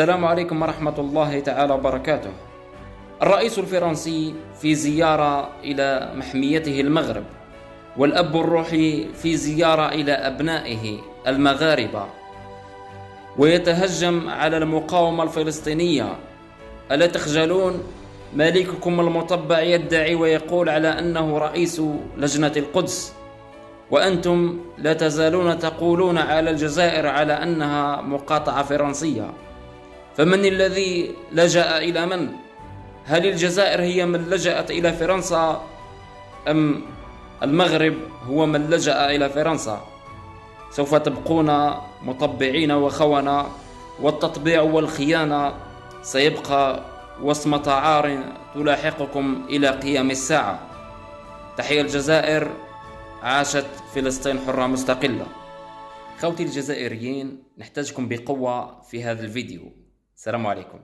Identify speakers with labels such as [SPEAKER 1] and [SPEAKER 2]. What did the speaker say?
[SPEAKER 1] السلام عليكم ورحمة الله تعالى وبركاته. الرئيس الفرنسي في زيارة إلى محميته المغرب، والأب الروحي في زيارة إلى أبنائه المغاربة، ويتهجم على المقاومة الفلسطينية. ألا تخجلون؟ ملككم المطبع يدعي ويقول على أنه رئيس لجنة القدس، وأنتم لا تزالون تقولون على الجزائر على أنها مقاطعة فرنسية. فمن الذي لجأ إلى من؟ هل الجزائر هي من لجأت إلى فرنسا، أم المغرب هو من لجأ إلى فرنسا؟ سوف تبقون مطبعين وخونة، والتطبيع والخيانة سيبقى وصمة عار تلاحقكم إلى قيام الساعة. تحيا الجزائر، عاشت فلسطين حرة مستقلة. خوتي الجزائريين، نحتاجكم بقوة في هذا الفيديو. السلام عليكم.